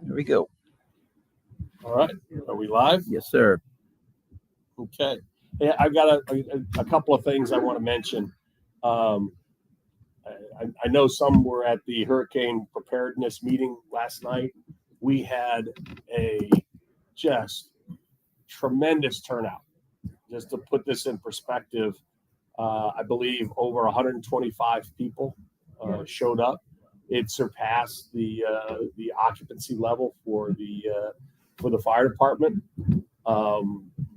There we go. All right. Are we live? Yes, sir. Okay. Yeah, I've got a couple of things I want to mention. I know some were at the hurricane preparedness meeting last night. We had a just tremendous turnout. Just to put this in perspective, I believe over 125 people showed up. It surpassed the occupancy level for the fire department.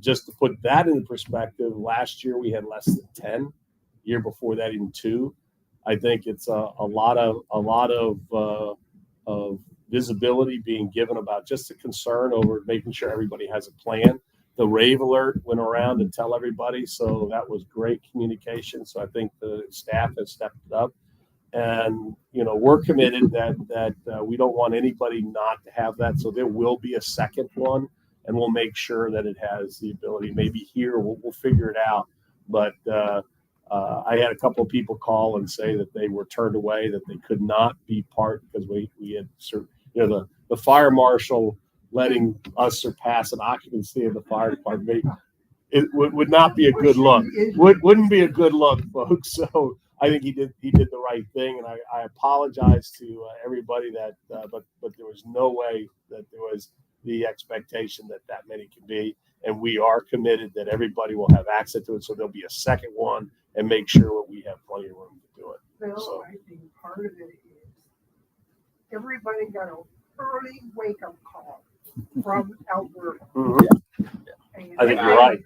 Just to put that into perspective, last year we had less than 10. Year before that, even 2. I think it's a lot of visibility being given about just the concern over making sure everybody has a plan. The rave alert went around to tell everybody, so that was great communication. So I think the staff has stepped up, and we're committed that we don't want anybody not to have that. So there will be a second one, and we'll make sure that it has the ability. Maybe here we'll figure it out, but I had a couple of people call and say that they were turned away, that they could not be part because we had the fire marshal letting us surpass an occupancy of the fire department. It would not be a good look. Wouldn't be a good look, folks. So I think he did the right thing, and I apologize to everybody that, but there was no way that there was the expectation that many can be, and we are committed that everybody will have access to it. So there'll be a second one, and make sure we have plenty of room to do it. Well, so I think part of it is everybody got an early wake-up call from Alberta. Mm-hmm. I think you're right.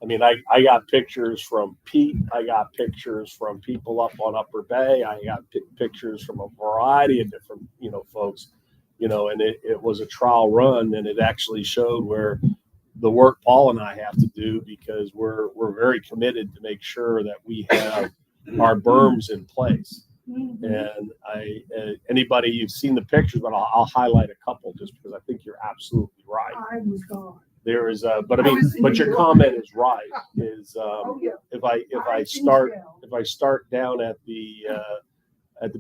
I mean, I got pictures from Pete. I got pictures from people up on Upper Bay. I got pictures from a variety of different, folks, and it was a trial run, and it actually showed where the work Paul and I have to do, because we're very committed to make sure that we have our berms in place. Mm-hmm. And anybody, you've seen the pictures, but I'll highlight a couple just because I think you're absolutely right. I was gone. There is but your comment is right. If I start down at the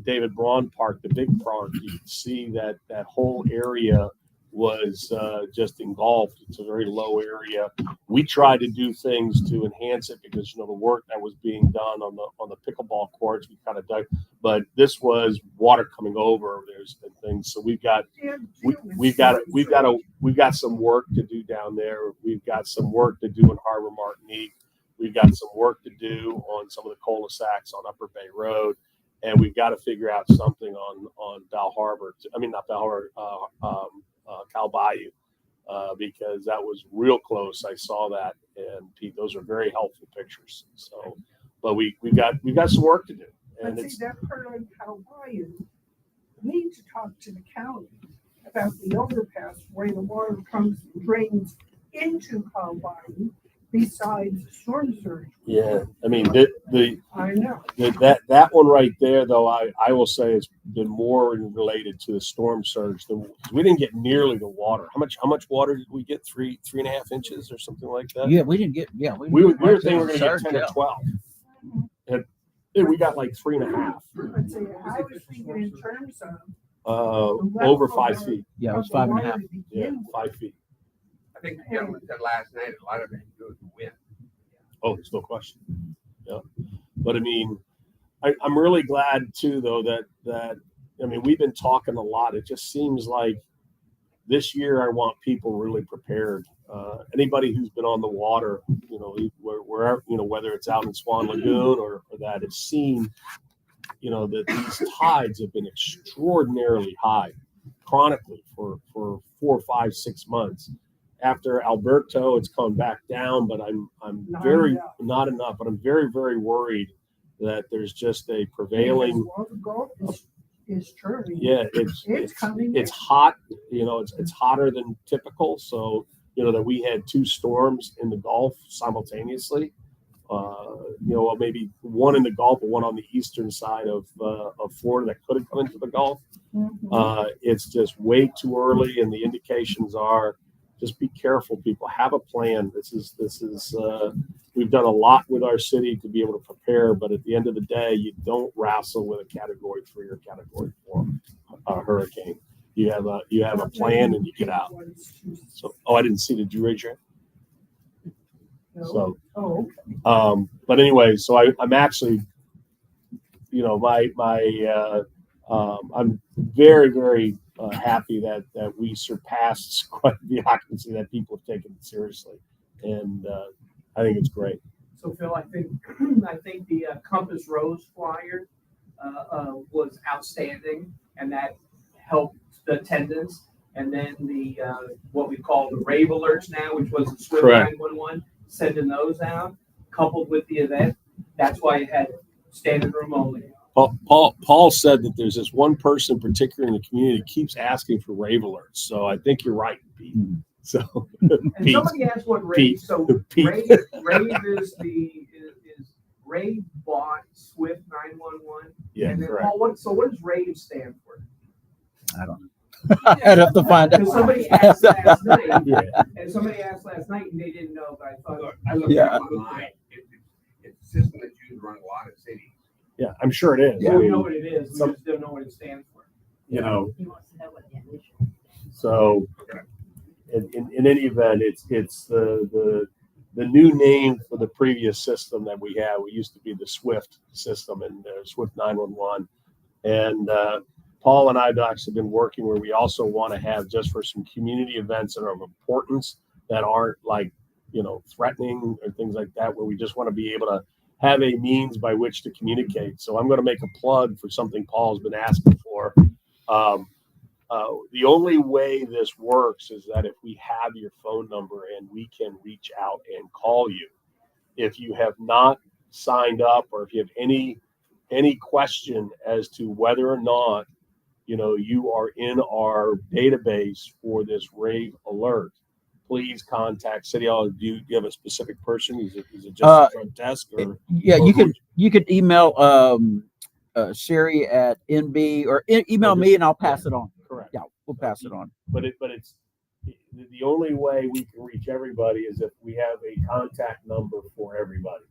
David Braun Park, the big park, you can see that whole area was just engulfed. It's a very low area. We tried to do things to enhance it because the work that was being done on the pickleball courts, we kind of dug, but this was water coming over. There's things, so we've got some work to do down there. We've got some work to do in Harbor Martinique. We've got some work to do on some of the cul-de-sacs on Upper Bay Road. And we've got to figure out something on Bal Harbor. Not Bal Harbor, Cal Bayou, because that was real close. I saw that, and Pete, those are very helpful pictures. So, but we've got some work to do. And see that part on Cal Bayou, we need to talk to the county about the overpass where the water comes and drains into Cal Bayou. Besides storm surge. Yeah, I mean I know that one right there, though. I will say it's been more related to the storm surge than we didn't get nearly the water. How much water did we get? 3.5 inches or something like that. Yeah, we didn't get. Yeah, we were thinking we were going to get 10 or 12, and we got like 3.5. Let's see, I was thinking in terms of over 5 feet. Yeah, it was 5.5. Yeah, 5 feet. I think the gentleman said last night a lot of it had to do with the wind. Oh, there's no question. Yeah, but I mean, I'm really glad too, though, that I mean, we've been talking a lot. It just seems like this year I want people really prepared. Anybody who's been on the water, wherever, whether it's out in Swan Lagoon or that has seen, that these tides have been extraordinarily high, chronically for 4, 5, 6 months. After Alberto, it's come back down, but I'm very not enough. But I'm very, very worried that there's just a prevailing. Is turning. Yeah, it's coming. It's hot. It's hotter than typical. So that we had 2 storms in the Gulf simultaneously. Maybe one in the Gulf, but one on the eastern side of Florida that could have come into the Gulf. Mm-hmm. It's just way too early, and the indications are. Just be careful, people. Have a plan. This is. We've done a lot with our city to be able to prepare, but at the end of the day, you don't wrestle with a Category 3 or Category 4 hurricane. You have a plan and you get out. So, I didn't see. Did you raise your hand? No. So, Oh, okay. but anyway, so I'm actually, I'm very, very happy that we surpassed quite the occupancy, that people have taken it seriously, and I think it's great. So Phil, I think the Compass Rose flyer was outstanding, and that helped the attendance. And then the what we call the rave alerts now, which was the Swift Correct. 911, sending those out, coupled with the event. That's why it had standing room only. Paul said that there's this one person, particularly in the community, keeps asking for rave alerts. So I think you're right, Pete. So And Pete, somebody asked what rave. Pete, So Pete. rave is rave bought Swift 911. Yeah, And then correct. Paul, what does rave stand for? I don't know. I'd have to find Because out. somebody asked last night, Yeah. and somebody asked last night, and they didn't know, but I thought. Look, I looked Yeah. it up online. It's a system that's used around a lot of cities. Yeah, I'm sure it is. Yeah, I we mean, know what it is. We some- just don't know what it stands for. you know, He wants to know what the initial. so in any event, it's the new name for the previous system that we had. We used to be the Swift system and Swift 911, and Paul and I have actually been working where we also want to have, just for some community events that are of importance, that aren't like, threatening or things like that, where we just want to be able to have a means by which to communicate. So I'm going to make a plug for something Paul's been asking for. The only way this works is that if we have your phone number and we can reach out and call you. If you have not signed up, or if you have any question as to whether or not you are in our database for this rave alert, please contact City Hall. Do you have a specific person? Is it just a front desk? Or Yeah, or you could email Sherry at NB or email me and I'll pass it on. correct. Yeah, we'll pass it on. But it's the only way we can reach everybody is if we have a contact number for everybody.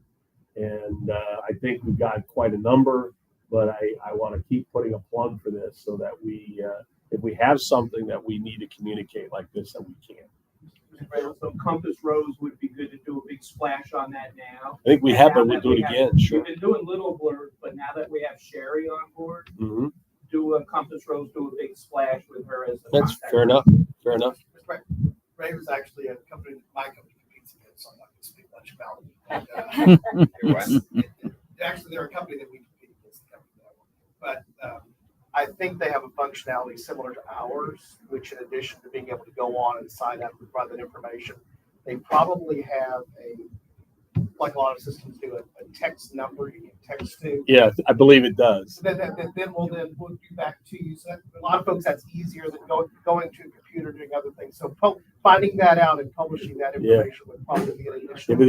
And I think we've got quite a number, but I want to keep putting a plug for this so that we, if we have something that we need to communicate like this, that we can. So Compass Rose would be good to do a big splash on that now. I think we And have, now but we'll that do it we have- again. Sure. We've been doing little blurs, but now that we have Sherry on board, Hmm. do a Compass Rose, do a big splash with her as the That's contact. fair enough. Fair enough. Right. Rave is actually a company that my company competes against, so I'm not going to speak much about it. And, You're what? actually, they're a company that we compete against. The company that I work with. But I think they have a functionality similar to ours, which in addition to being able to go on and sign up and provide that information, they probably have like a lot of systems do, a text number you can text to. Yeah, I believe it does. So then we'll do back to you. So a lot of folks, that's easier than going to a computer doing other things. So finding that out and publishing that information would probably be an Yeah, initial. but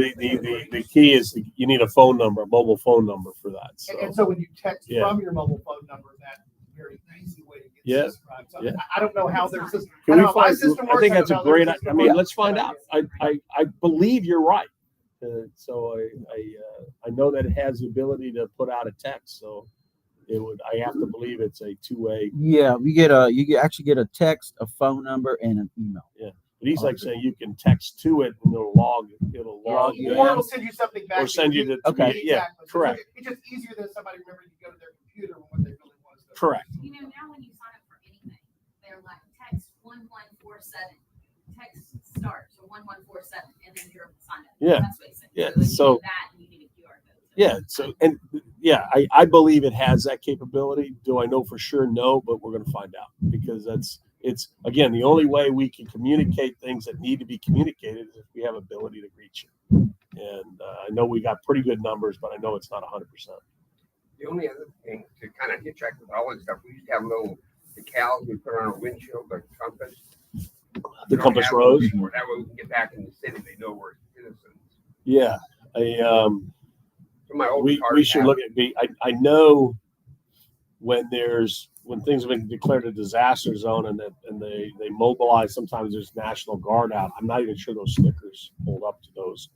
the key is you need a phone number, a mobile phone number for that. So. And so when you text Yeah. from your mobile phone number, that's a very easy way to get Yeah. subscribed. So Yeah. I don't know how their system. Can I we don't know how my find? system I works, think don't that's know a how their great. system I mean, works. let's find out. I believe you're right. So I know that it has the ability to put out a text. So I have to believe it's a two-way. Yeah, actually get a text, a phone number, and an email. But he's like saying you can text to it and it'll log Or you or in. it'll send you something back. Or send you the- Okay. yeah, Exactly. So correct. It's just easier than somebody remembering to go to their computer when what they really want is. Correct. Now when you sign up for anything, they're like text 1147, text start, so 1147, and then you're signed up. Yeah. That's what it says. Yeah, You so- do that and you need a QR code. Yeah. So I believe it has that capability. Do I know for sure? No, but we're going to find out, because it's again, the only way we can communicate things that need to be communicated is if we have ability to reach it. And I know we got pretty good numbers, but I know it's not 100%. The only other thing to kind of get track with all this stuff, we used to have little decals we put on our windshield, like compass. The We don't Compass have Rose. those anymore. That way we can get back in the city. They know we're citizens. Yeah. So my old We cars should have- look at I know when things have been declared a disaster zone and they mobilize, sometimes there's National Guard out. I'm not even sure those stickers hold up to those.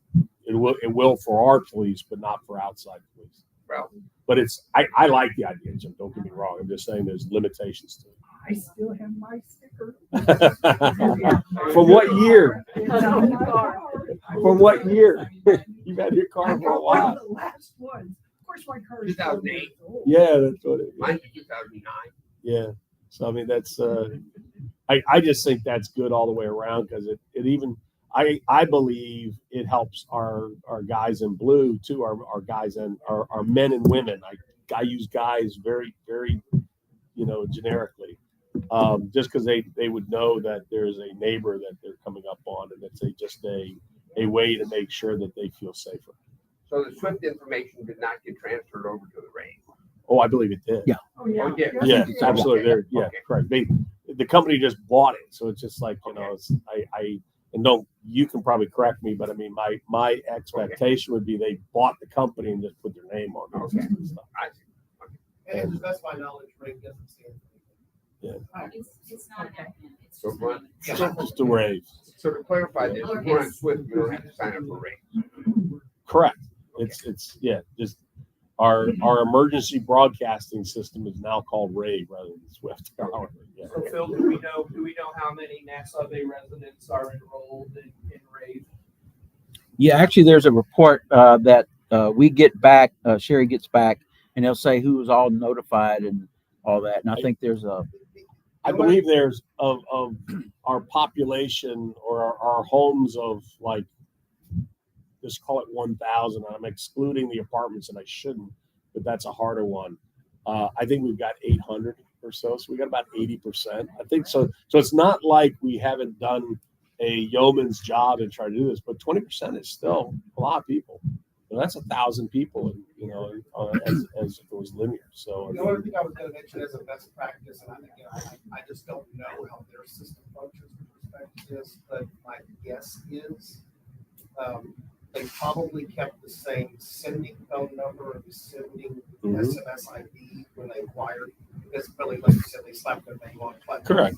It will for our police, but not for outside police. Well, But I like the idea, Jim. Don't get me wrong. I'm just saying there's limitations to it. I still have my sticker. From what year? It's on my car. From what year? You've had your car I for a got one while. of the last ones. Of course, my car is 2008. Yeah, that's what it is. Mine's 2009. Yeah. So I mean that's I just think that's good all the way around because it even I believe it helps our guys in blue too, our guys and our men and women. I use guys very, very, generically. Just because they would know that there's a neighbor that they're coming up on and it's just a way to make sure that they feel safer. So the SWIFT information did not get transferred over to the RAID. Oh, I believe it did. Yeah. Oh, yeah. Oh, yeah. Yes, Yeah, it did. absolutely. Okay. They're, yeah, Okay. correct. The company just bought it, so it's just like Okay. it's and don't you can probably correct me, but I mean my expectation would be they bought the company and just put their name on it. Okay. and stuff. I see. And to the best of my knowledge, Ray doesn't stand It's not an acronym, it's So just. what- a name. Just a rave. So to clarify this, if you're on SWIFT, you don't have to sign up for RAID. Correct. It's just our emergency broadcasting system is now called Rave rather than Swift. However, yeah. So Phil, do we know how many Nassau Bay residents are enrolled in RAVE? Yeah, actually, there's a report that we get back. Sherry gets back, and they'll say who was all notified and all that. And I think there's a I believe there's of our population or our homes of like, just call it 1,000. I'm excluding the apartments and I shouldn't, but that's a harder one. I think we've got 800 or so. So we got about 80%. I think so. So it's not like we haven't done a yeoman's job and try to do this, but 20% is still a lot of people. That's 1,000 people, as if it was linear. So The only thing I was going to mention as a best practice, and I just don't know how their system functions with respect to this, but my guess is they probably kept the same sending phone number and sending SMS ID when they acquired. Because really, like you said, they slapped their name on it. Correct.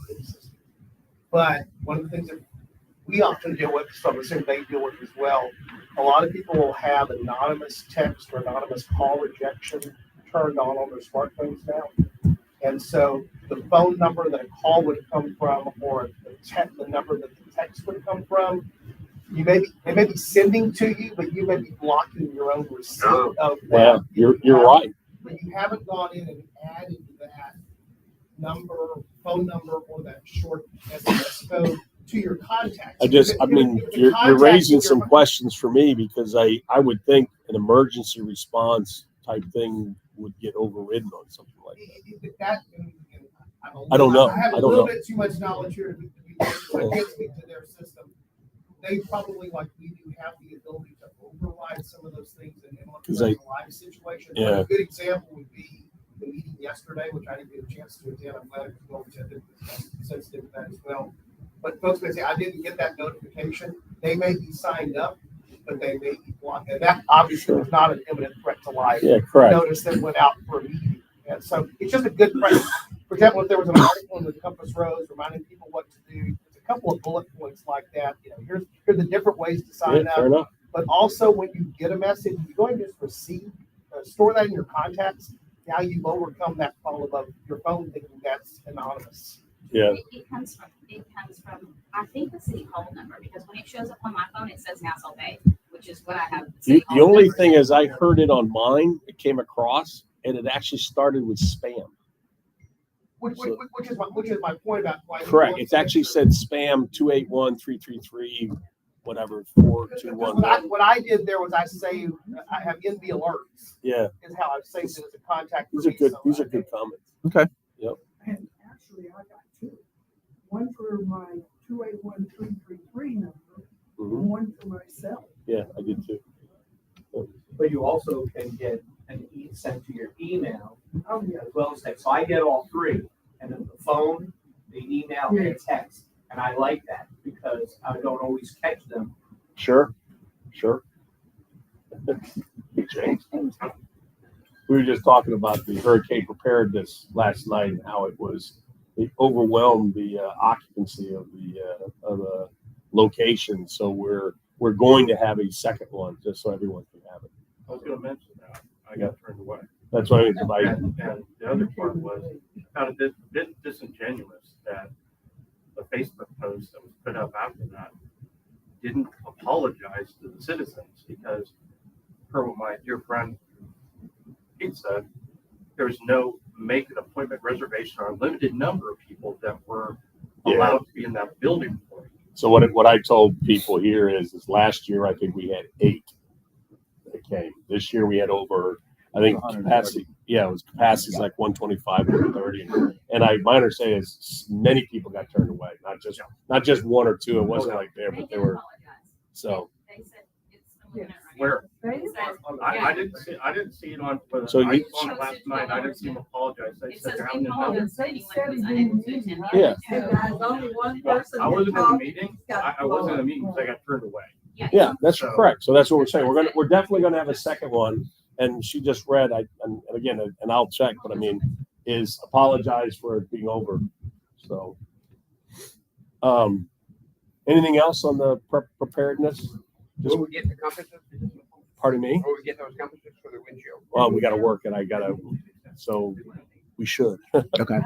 But one of the things that we often deal with, so I'm assuming they deal with as well, a lot of people will have anonymous text or anonymous call rejection turned on their smartphones now. And so the phone number that a call would come from or the number that the text would come from, they may be sending to you, but you may be blocking your own receipt of that. Well, you're right. But you haven't gone in and added that phone number, or that short SMS code to your contacts. You're raising some questions for me because I would think an emergency response type thing would get overridden on something like that. I don't know. I have I a don't little know. bit too much knowledge here to be I can't speak to their system. They probably, like we do, have the ability to override some of those things and look at a live situation. Yeah. A good example would be the meeting yesterday, which I didn't get a chance to attend. I'm glad it was well attended. I'm sensitive to that as well. But folks may say, I didn't get that notification. They may be signed up, but they may be blocked. And that obviously was not an imminent threat to life. Yeah, correct. Notice that went out for a meeting. And so it's just a good practice. For example, if there was an article in the Compass Rose reminding people what to do, there's a couple of bullet points like that. Here's the different ways to sign Yeah, up. fair enough. But also, when you get a message, you go and just receive, store that in your contacts. Now you've overcome that fall above your phone thinking that's anonymous. Yeah. It comes from, I think, the city hall number, because when it shows up on my phone, it says Nassau Bay, which is what I have. The only thing is I heard it on mine, it came across, and it actually started with spam. Which is my point about why. Correct. It's actually said spam 281-333, whatever, 4211. What I did there was I have NB alerts. Yeah. Is how I've saved it as a contact. These are good. These are good comments. okay. And actually, I got two. One for my 281-333 number, Mhm. and one for myself. Yeah, I did too. But you also can get sent to your email Oh, yeah. as well as text. So I get all three, and then the phone, the email, and text. And I like that because I don't always catch them. Sure. James. We were just talking about the hurricane preparedness last night and how it overwhelmed the occupancy of the location. So we're going to have a second one just so everyone can have it. I was going to mention that. I got turned away. That's what I mean. And the other part was, I found it a bit disingenuous that the Facebook post that was put up after that didn't apologize to the citizens, because per what my dear friend Pete said, there's no make an appointment reservation or a limited number of people that were allowed to be in that building for you. So what I told people here is last year I think we had 8 that came. This year we had over, I think capacity. Yeah, it was capacity is like 125, 130, and my understanding is many people got turned away, not just 1 or 2. It wasn't like there, They but did there were. apologize. So They said it's, I'm looking at it right Where now. It says- I didn't see it on. So I you- saw it last night. I didn't see him apologize. They It said says they're we having apologize to They anyone said who was he unable didn't to use attend it. the Yeah. event. There's only one person. I wasn't in the that meeting. got I wasn't in the blown. meeting because I got turned away. yeah, that's So- correct. So that's what we're saying. We're definitely gonna have a second one. And she just read, and again, and I'll check, but I mean, is apologize for it being over. So, anything else on the preparedness? Will we get the compasses? Pardon me? Will we get those compasses for the windshield? Well, we got to work it. So we should. Okay.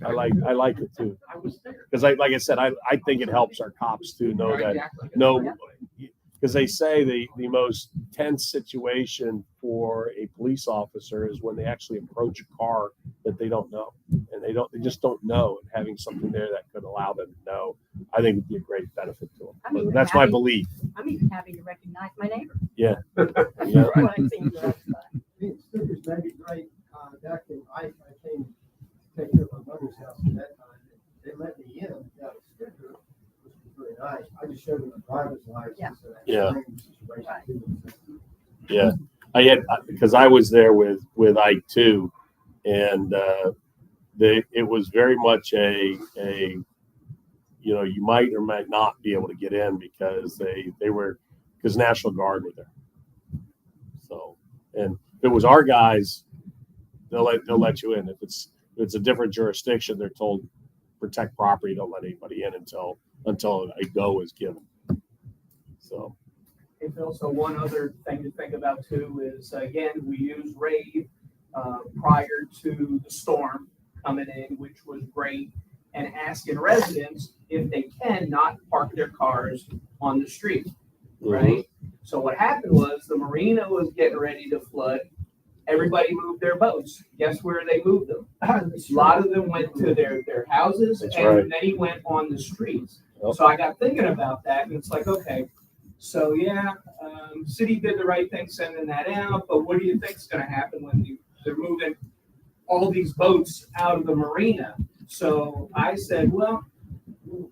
I like it too. I was there. Because like I said, I think it helps our cops to know that, Exactly. because they say the most tense situation for a police officer is when they actually approach a car that they don't know, and they just don't know, and having something there that could allow them to know, I think would be a great benefit to them. I'm even That's my happy- belief. I'm even happy to recognize my neighbor. Yeah. When I see him drive by. Stickers may be great, conducting. I came to take care of my mother's house at that time. They let me in without a sticker, which was really nice. I just showed them a driver's license. Yeah. and that Yeah. training situation too. Yeah, I had, because I was there with Ike too, and it was very much a you might or might not be able to get in because because National Guard were there. So, and if it was our guys, they'll let you in. If it's a different jurisdiction, they're told protect property, don't let anybody in until a go is given. So. Hey, Phil, so one other thing to think about too is, again, we used Rave prior to the storm coming in, which was great, and asking residents if they can not park their cars on the street, right? So what happened was the marina was getting ready to flood. Everybody moved their boats. Guess where they moved them? A lot of them went to their houses, That's and right. many went on the streets. Yep. So I got thinking about that, and it's like, okay, so yeah, city did the right thing sending that out, but what do you think's going to happen when they're moving all these boats out of the marina? So I said, well,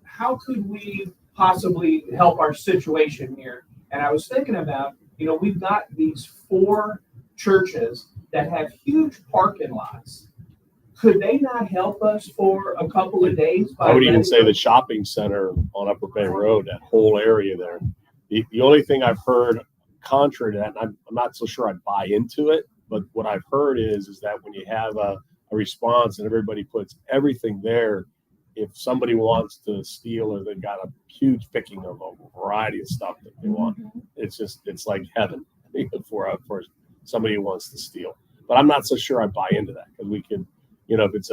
how could we possibly help our situation here? And I was thinking about, we've got these 4 churches that have huge parking lots. Could they not help us for a couple of days? I would even say the shopping center on Upper Bay Road, that whole area there. The only thing I've heard contrary to that, and I'm not so sure I buy into it, but what I've heard is that when you have a response and everybody puts everything there, if somebody wants to steal or they've got a huge picking of a variety of stuff that they want, it's like heaven for somebody who wants to steal. But I'm not so sure I buy into that, because we could, if it's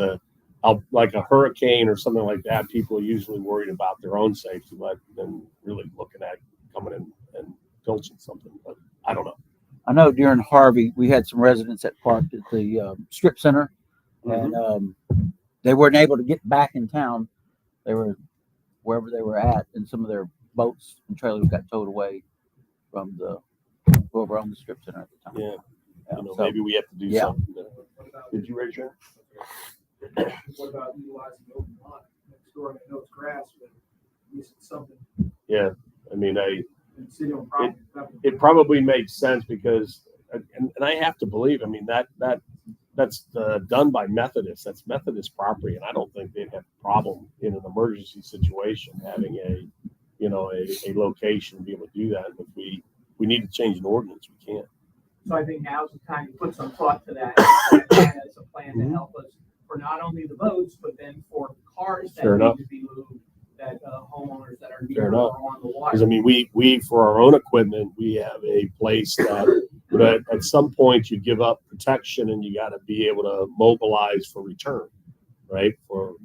like a hurricane or something like that, people are usually worried about their own safety, but then really looking at coming in and filching something. But I don't know. I know during Harvey, we had some residents that parked at the strip center, and they weren't able to get back in town. They were wherever they were at, and some of their boats and trailers got towed away from over on the strip center at the time. Yeah. So, Maybe we have to do something. Did you raise your hand? What about utilizing the open lot next door? I know it's grass, but at least it's something Yeah. I mean, in city on property. it probably makes sense because, and I have to believe, I mean, that's done by Methodists. That's Methodist property. And I don't think they'd have a problem in an emergency situation having a location to be able to do that. If we need to change an ordinance, we can. So I think now's the time to put some thought to that as a plan to help us for not only the boats, but then for cars that Fair need enough. to be moved, that homeowners that are Fair near enough. or on the Because I water. mean, we for our own equipment, we have a place that but at some point you give up protection and you got to be able to mobilize for return, right? For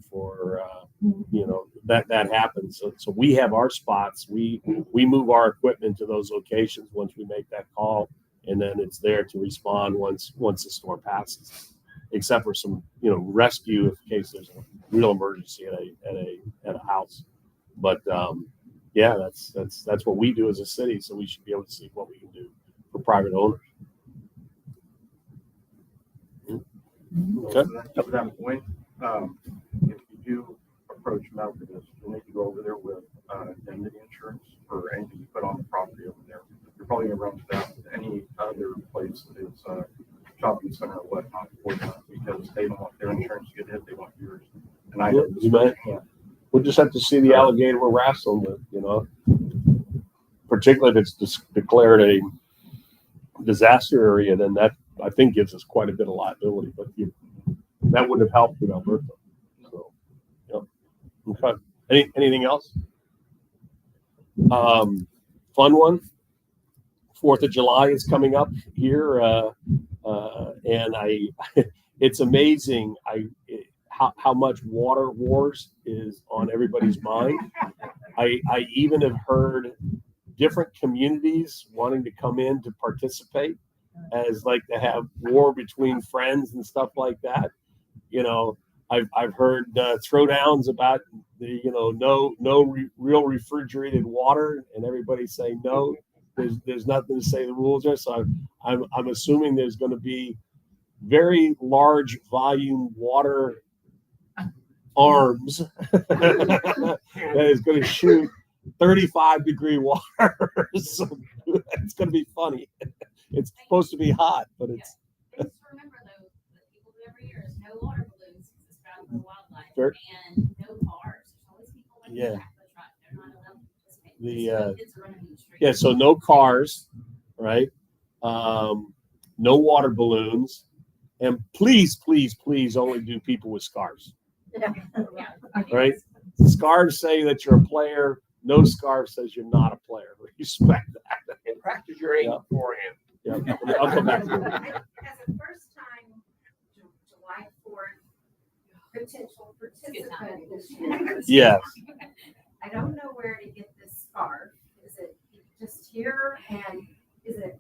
that happens. So we have our spots. We move our equipment to those locations once we make that call, and then it's there to respond once the storm passes, except for some rescue in case there's a real emergency at a house. But yeah, that's what we do as a city. So we should be able to see what we can do for private owners. Okay. To that point, if you do approach Methodist, you need to go over there with indemnity insurance for anything you put on the property over there. You're probably going to run into that with any other place that is a shopping center or whatnot for that, because they don't want their insurance to get hit, they want yours. And I know You might. We'll just have to see the alligator we're wrestling with, particularly if it's declared a disaster area, then that I think gives us quite a bit of liability, but that wouldn't have helped with Alberta. So, okay. Anything else? Fun one. 4th of July is coming up here, and it's amazing how much water wars is on everybody's mind. I even have heard different communities wanting to come in to participate as like to have war between friends and stuff like that. I've heard throwdowns about the real refrigerated water, and everybody saying no. There's nothing to say the rules are. So I'm assuming there's going to be very large volume water arms that is going to shoot 35-degree water. So it's going to be funny. It's supposed to be hot, but it's. Just remember though, the people do every year is no water balloons because it's bad for wildlife, Sure. and no cars. There's always people like Yeah. that, but they're not allowed to participate. Kids are running in the street. Yeah, so no cars, right? No water balloons, and please only do people with scarves, Yeah. right? Scarves say that you're a player. No scarf says you're not a player. Respect that. And practice your aim beforehand. Yeah, I'll come back to you. As a first-time July 4th potential participant this year, Yes. I don't know where to get this scarf. Is it just here, and is it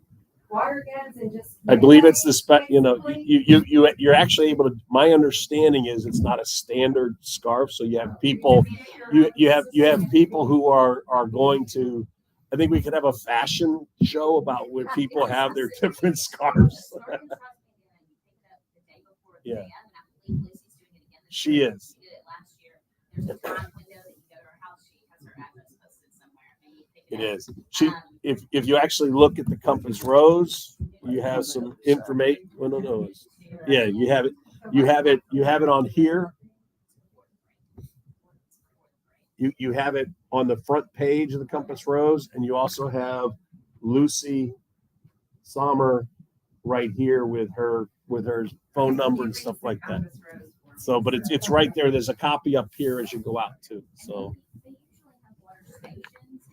water guns and just? I believe it's the you're actually able to. My understanding is it's not a standard scarf, so you have people. You have people who are going to. I think we could have a fashion show about where people have their different scarves. Yeah. She is. She did it last year. There's a front window that you go to her house. She has her address posted somewhere. Maybe pick It up. is. She. If you actually look at the Compass Rose, you have some information. Well, no. Yeah, you have it. You have it on here. You have it on the front page of the Compass Rose, and you also have Lucy Sommer right here with her phone number and stuff like that. So, but it's right there. There's a copy up here as you go out too. So. They usually have water stations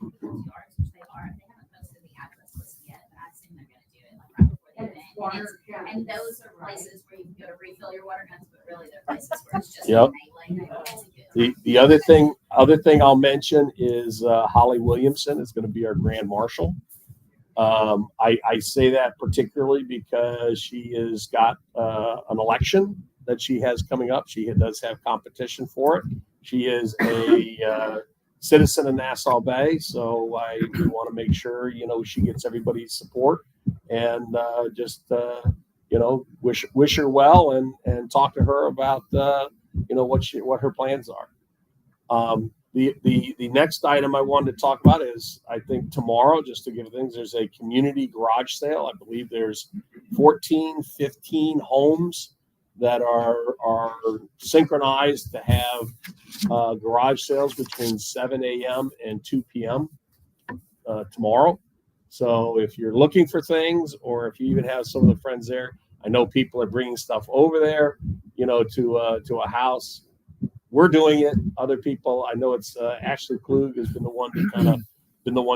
in people's yards, which they are. They haven't posted the address list yet, but I assume they're going to do it like right before the event. And those are places where you can go to refill your water guns, but really they're places where it's just Yep. melee. The other thing I'll mention is Holly Williamson is going to be our grand marshal. I say that particularly because she has got an election that she has coming up. She does have competition for it. She is a citizen of Nassau Bay, so I want to make sure she gets everybody's support, and just wish her well and talk to her about what her plans are. The next item I wanted to talk about is, I think tomorrow, just to give things, there's a community garage sale. I believe there's 15 homes that are synchronized to have garage sales between 7 a.m. and 2 p.m. Tomorrow. So if you're looking for things, or if you even have some of the friends there, I know people are bringing stuff over there, to a house. We're doing it. Other people, I know it's Ashley Klug has been the one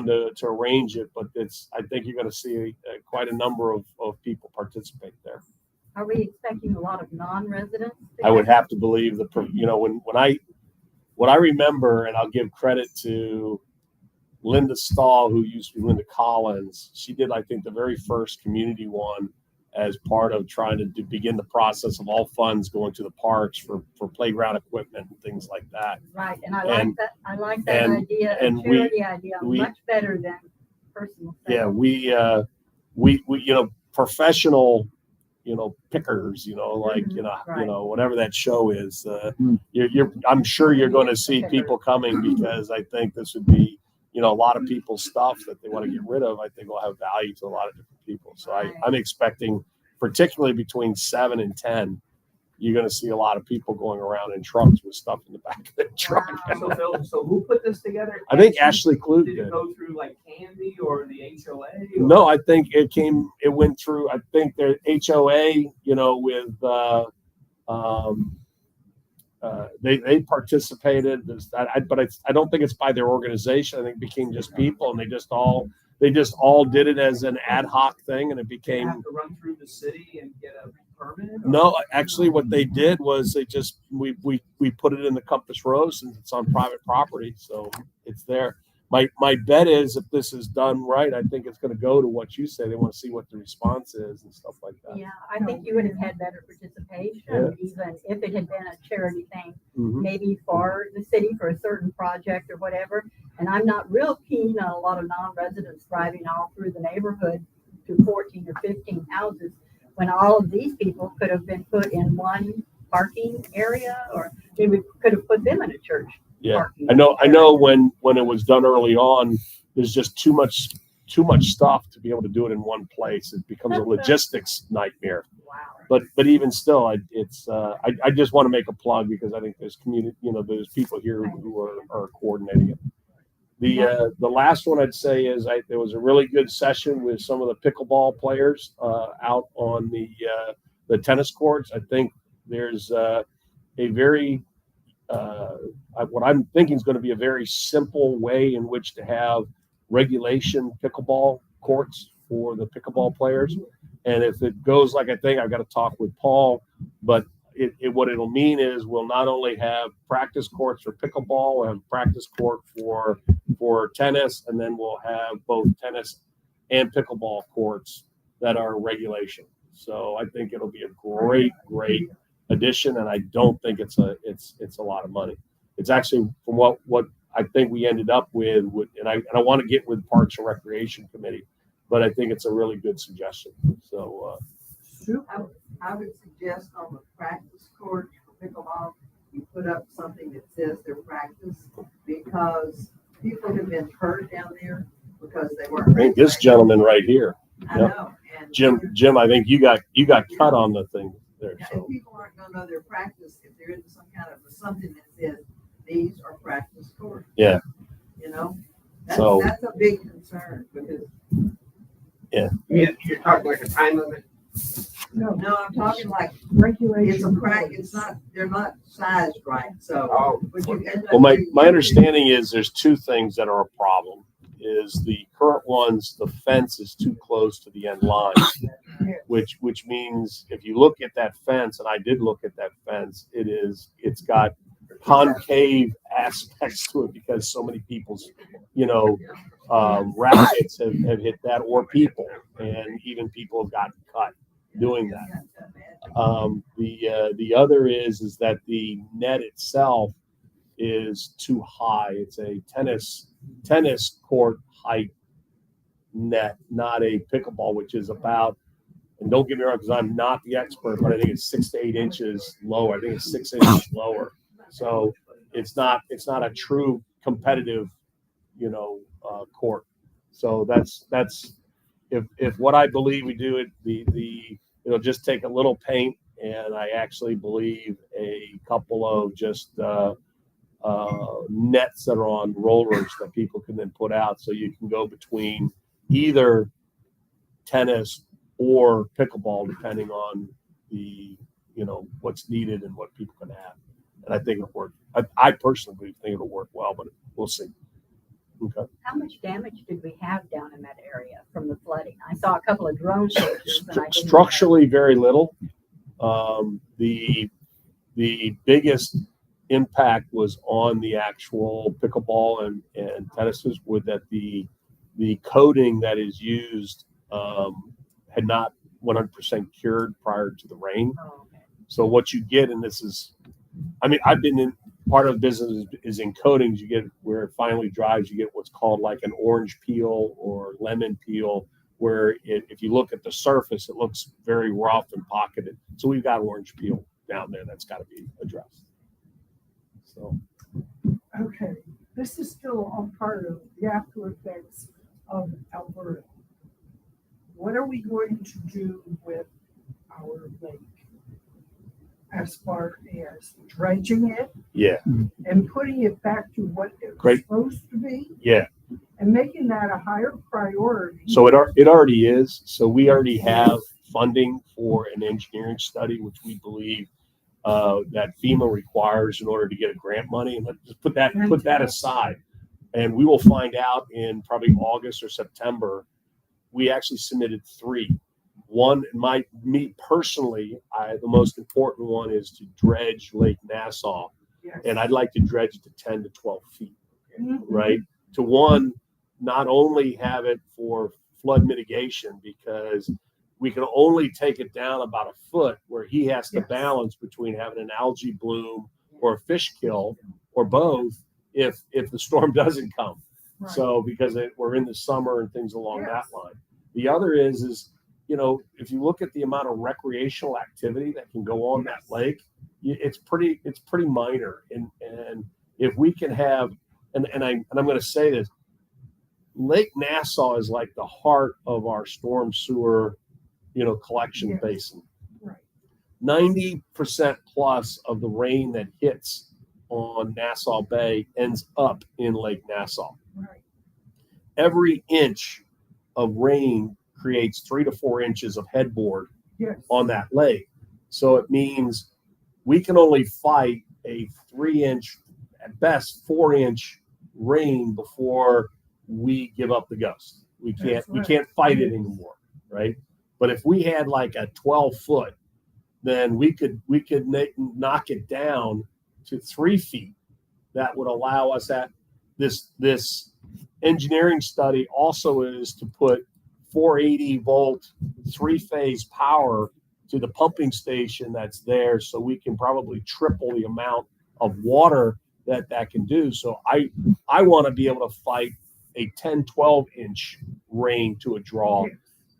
to to arrange it, but I think you're going to see quite a number of people participate there. Are we expecting a lot of non-residents? to I would come? have to believe what I remember, and I'll give credit to Linda Stahl, who used to be Linda Collins. She did, I think, the very first community one as part of trying to begin the process of all funds going to the parks for playground equipment and things like that. Right, and I And- like that. I like that and- idea, and a charity idea, we- much better than personal. Yeah, sales. we professional, pickers, like, right. whatever that show is, Mm. I'm sure you're going to see people coming because I think this would be, a lot of people's stuff that they want to get rid of. I think will have value to a lot of different people. So Right. I'm expecting, particularly between 7 and 10, you're going to see a lot of people going around in trucks with stuff in the back of their truck. Wow. So Phil, so who put this together? I think Ashley Kluge Did it did. go through like Candy or the HOA? or- No, I think it went through, I think their HOA, with, they participated, but I don't think it's by their organization. I think it became just people, and they just all did it as an ad hoc thing, and it Did they became. have to run through the city and get a permit? or- No, actually, what they did was we put it in the Compass Rose, since it's on private property, so it's there. My bet is if this is done right, I think it's going to go to what you say. They want to see what the response is and stuff like that. Yeah, I think you would have had better participation, Yeah. even if it had been a charity thing, Mhm. maybe for the city for a certain project or whatever. And I'm not real keen on a lot of non-residents driving all through the neighborhood to 14 or 15 houses when all of these people could have been put in one parking area, or maybe we could have put them in a church. Yeah, parking I know area. when it was done early on, there's just too much stuff to be able to do it in one place. It becomes a logistics nightmare. Wow. But even still, I just want to make a plug because I think there's community, there's people here who are coordinating it. The last one I'd say is there was a really good session with some of the pickleball players out on the tennis courts. I think there's a very what I'm thinking is going to be a very simple way in which to have regulation pickleball courts for the pickleball players. And if it goes like I think, I've got to talk with Paul, but what it'll mean is we'll not only have practice courts for pickleball, we'll have practice court for tennis, and then we'll have both tennis and pickleball courts that are regulation. So I think it'll be a great addition, and I don't think it's a lot of money. It's actually from what I think we ended up with, and I want to get with Parks and Recreation Committee, but I think it's a really good suggestion. So I would suggest on the practice court for pickleball, you put up something that says their practice, because people have been hurt down there because they weren't. I think this gentleman right here, I know. And Jim, I think you got cut on the thing there. and So people aren't gonna know their practice if there isn't some kind of something that says these are practice courts. Yeah. That's a big concern because. You're talking like a time limit. No, I'm talking like Regulation. it's not, they're not sized right, so. Oh, would you end up well, my doing- understanding is there's two things that are a problem. Is the current ones, the fence is too close to the end line, which means if you look at that fence, and I did look at that fence, it's got concave aspects to it because so many people's, rackets have hit that, or people, and even people have gotten cut doing that. The other is that the net itself is too high. It's a tennis court height net, not a pickleball, which is about, and don't get me wrong, because I'm not the expert, but I think it's 6 to 8 inches lower. I think it's 6 inches lower. So it's not a true competitive, court. So that's if what I believe we do it, it'll just take a little paint, and I actually believe a couple of just nets that are on rollers that people can then put out, so you can go between either tennis or pickleball depending on the what's needed and what people can have. And I think it'll work. I personally think it'll work well, but we'll see. Okay. How much damage did we have down in that area from the flooding? I saw a couple of drone pictures. And I didn't- Structurally, very little. The biggest impact was on the actual pickleball and tennises, with that the coating that is used had not 100% cured prior to the rain. Oh, okay. So what you get, and this is, I mean, I've been in part of the business is in coatings. You get where it finally dries, you get what's called like an orange peel or lemon peel, where if you look at the surface, it looks very rough and pocketed. So we've got orange peel down there that's got to be addressed. So Okay, this is still all part of the after effects of Alberta. What are we going to do with our lake? As far as dredging it yeah, and putting it back to what it was Great. supposed to be yeah. and making that a higher priority. So it already is. So we already have funding for an engineering study, which we believe that FEMA requires in order to get a grant money. And let's just put that aside, and we will find out in probably August or September. We actually submitted 3. One, me personally, the most important one is to dredge Lake Nassau, Yes. and I'd like to dredge it to 10 to 12 feet, Mhm. right? To one, not only have it for flood mitigation, because we can only take it down about a foot, where he has to Yes. balance between having an algae bloom or a fish kill or both if the storm doesn't come. Right. So because we're in the summer and things along Yes. that line. The other is, you know, if you look at the amount of recreational activity that can go on that lake, it's pretty minor. And if we can have, and I'm going to say this, Lake Nassau is like the heart of our storm sewer, collection Yes. basin. Right. 90% plus of the rain that hits on Nassau Bay ends up in Lake Nassau. Right. Every inch of rain creates 3 to 4 inches of headboard Yes. on that lake. So it means we can only fight a 3-inch, at best 4-inch rain before we give up the ghost. We That's right. can't fight it anymore, right? But if we had like a 12-foot, then we could knock it down to 3 feet. That would allow us at this engineering study also is to put 480 volt 3-phase power to the pumping station that's there, so we can probably triple the amount of water that can do. So I want to be able to fight a 10-12 inch rain to a draw,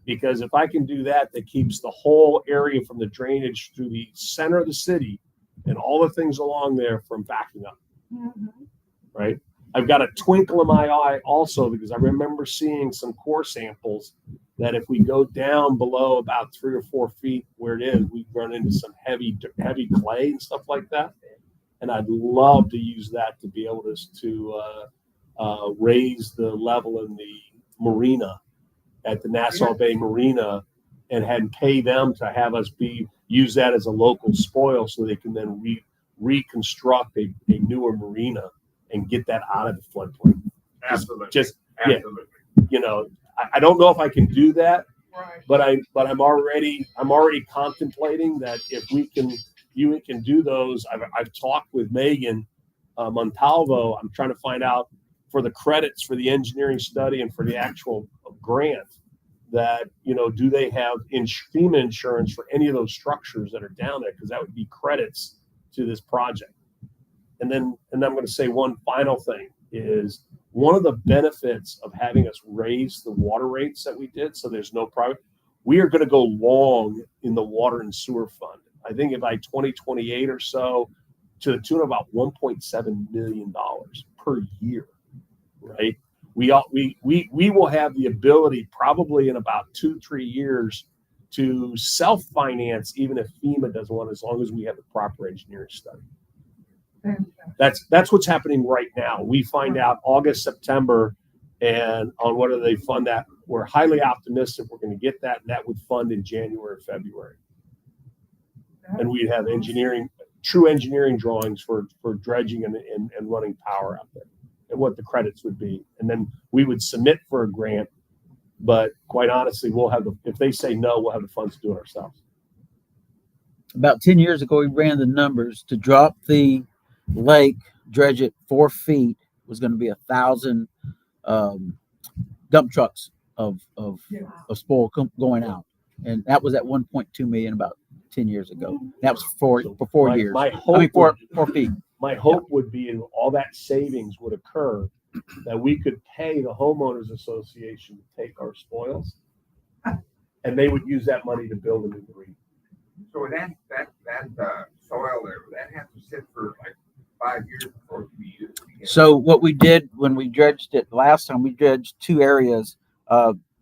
because if I can do that, that keeps the whole area from the drainage through the center of the city and all the things along there from backing up. Mhm. Right? I've got a twinkle in my eye also, because I remember seeing some core samples that if we go down below about 3 or 4 feet where it is, we run into some heavy clay and stuff like that. And I'd love to use that to be able to raise the level in the marina at the Nassau Bay Marina, and pay them to have us use that as a local spoil, so they can then reconstruct a newer marina and get that out of the floodplain. Absolutely. Absolutely. I don't know if I can do that, Right. but I'm already contemplating that if we can do those. I've talked with Megan Montalvo. I'm trying to find out for the credits for the engineering study and for the actual grant, that do they have FEMA insurance for any of those structures that are down there, because that would be credits to this project. And then I'm going to say one final thing is, one of the benefits of having us raise the water rates that we did, so there's no private, we are going to go long in the water and sewer fund. I think by 2028 or so, to the tune of about $1.7 million per year, right? We will have the ability, probably in about 2-3 years, to self-finance, even if FEMA doesn't want, as long as we have the proper engineering study. That's what's happening right now. We find out August, September, and on whether they fund that. We're highly optimistic we're going to get that, and that would fund in January, February. And we'd have true engineering drawings for dredging and running power out there. and what the credits would be. And then we would submit for a grant, but quite honestly, if they say no, we'll have the funds to do it ourselves. About 10 years ago, we ran the numbers to drop the lake, dredge it 4 feet was going to be 1,000 dump trucks of spoil going out. And that was at 1.2 million about 10 years ago. That was for 4 years. My hope 4 feet. My hope would be all that savings would occur, that we could pay the homeowners association to take our spoils, and they would use that money to build a new green. So that soil there, would that have to sit for like 5 years before it can be used again? So what we did when we dredged it last time, we dredged 2 areas.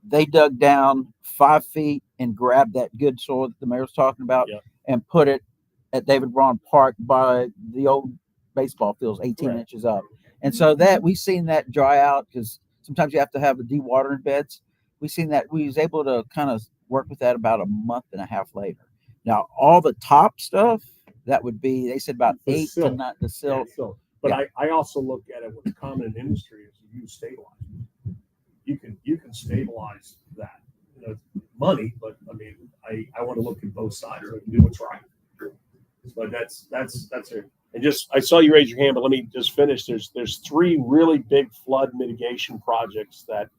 They dug down 5 feet and grabbed that good soil that the mayor was talking about, Yep. and put it at David Braun Park by the old baseball fields, 18 Right. inches up. And so that we've seen that dry out, because sometimes you have to have the dewatering beds. We've seen that we was able to kind of work with that about a month and a half later. Now all the top stuff, that would be, they said about The 8 to silt. 9 the silt. So, but I also look at it what's common in industry is you use stabilizer. You can stabilize that. You know, money, but I mean, I want to look at both sides so I can do what's right. But that's it. And just, I saw you raise your hand, but let me just finish. There's 3 really big flood mitigation projects that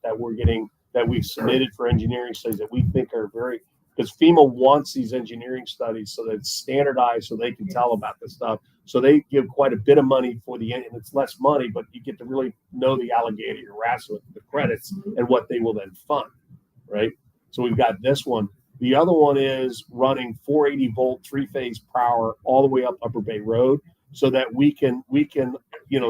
we've submitted for engineering studies that we think are very, because FEMA wants these engineering studies so that it's standardized, so they can tell about this stuff. So they give quite a bit of money for and it's less money, but you get to really know the alligator you're wrestling with, the credits and what they will then fund, right? So we've got this one. The other one is running 480 volt 3-phase power all the way up Upper Bay Road, so that we can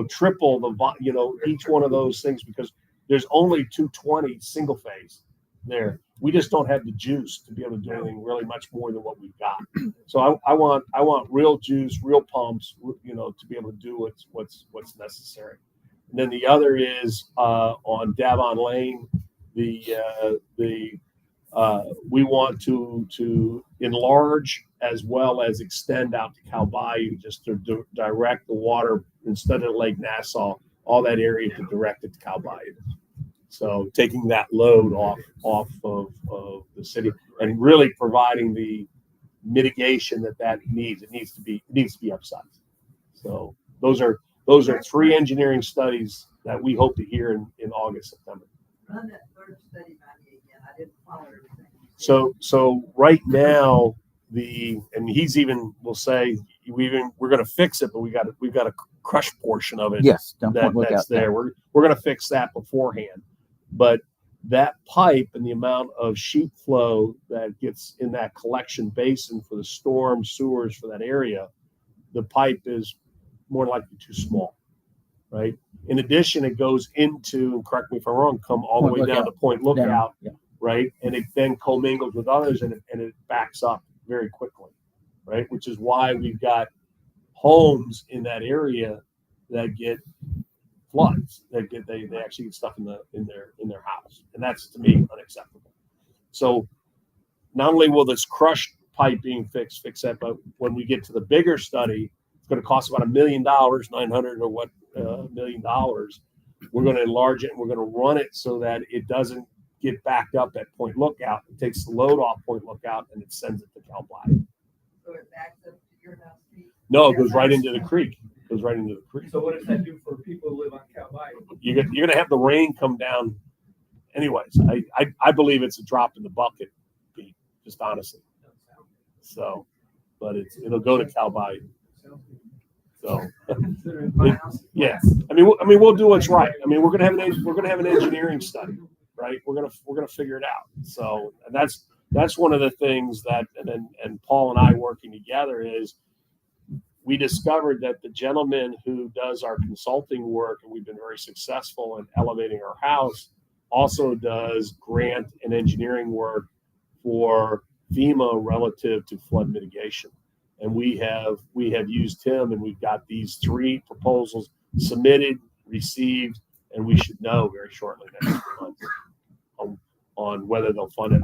triple the each one of those things, because there's only 220 single phase there. We just don't have the juice to be able to do anything really much more than what we've got. So I want real juice, real pumps, to be able to do what's necessary. And then the other is on Davon Lane, we want to enlarge as well as extend out to Cal Bayou, just to direct the water instead of Lake Nassau, all that area, to direct it to Cal Bayou. So taking that load off of the city and really providing the mitigation that needs. It needs to be upsized. So those are 3 engineering studies that we hope to hear in August, September. Run that third study by me again. I didn't follow everything. So right now and he's even will say we're going to fix it, but we've got a crush portion of it. Yes, that's there. We're going to fix that beforehand, but that pipe and the amount of sheet flow that gets in that collection basin for the storm sewers for that area, the pipe is more likely too small, right? In addition, it goes into, and correct me if I'm wrong, come all the way down to Point Lookout, right? And it then commingles with others, and it backs up very quickly, right? Which is why we've got homes in that area that get floods, they actually get stuff in their house, and that's, to me, unacceptable. So not only will this crushed pipe being fix that, but when we get to the bigger study, it's going to cost about $1 million, 900 or what $1 million. We're going to enlarge it, and we're going to run it so that it doesn't get backed up at Point Lookout. It takes the load off Point Lookout and it sends it to Cal Bayou. So it backs up to your house, Pete? No, it goes right into the creek. So what does that do for people who live on Cal Bayou? You're going to have the rain come down. Anyways, I believe it's a drop in the bucket, Pete, just honestly. So, but it'll go to Cal Bayou. So, yeah. I mean, we'll do what's right. I mean, we're gonna have an engineering study, right? We're gonna figure it out. So that's one of the things that, and Paul and I working together, is we discovered that the gentleman who does our consulting work, and we've been very successful in elevating our house, also does grant and engineering work for FEMA relative to flood mitigation. And we have used him, and we've got these 3 proposals submitted, received, and we should know very shortly, next 3 months, on whether they'll fund it.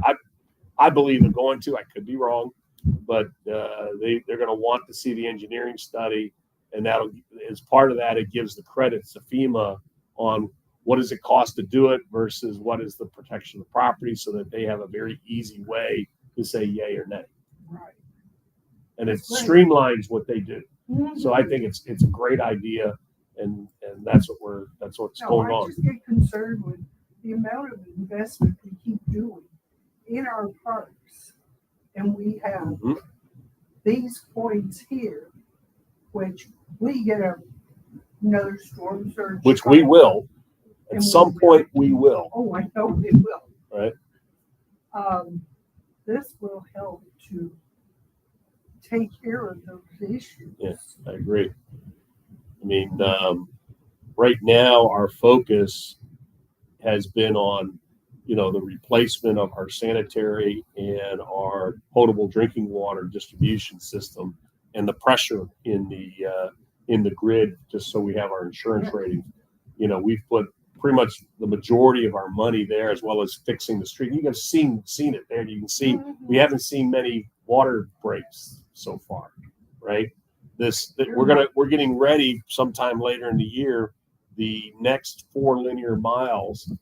I believe they're going to. I could be wrong, but they're going to want to see the engineering study, and that'll, as part of that, it gives the credits to FEMA on what does it cost to do it versus what is the protection of the property, so that they have a very easy way to say yay or nay. Right. And it That's streamlines what they do. Mhm. So I think it's a great idea, and that's what's No, going I on. just get concerned with the amount of investment we keep doing in our parks. And we have Mhm. these points here, which we get another storm surge. Which we will. At And some we point, we will. Oh, I know we will. Right. This will help to take care of those issues. Yes, I agree. I mean, right now our focus has been on, the replacement of our sanitary and our potable drinking water distribution system, and the pressure in the grid, just so we have our insurance ratings. We've put pretty much the majority of our money there, as well as fixing the street. You can seen it there. You can see we haven't seen many water breaks so far, right? We're getting ready sometime later in the year. The next 4 linear miles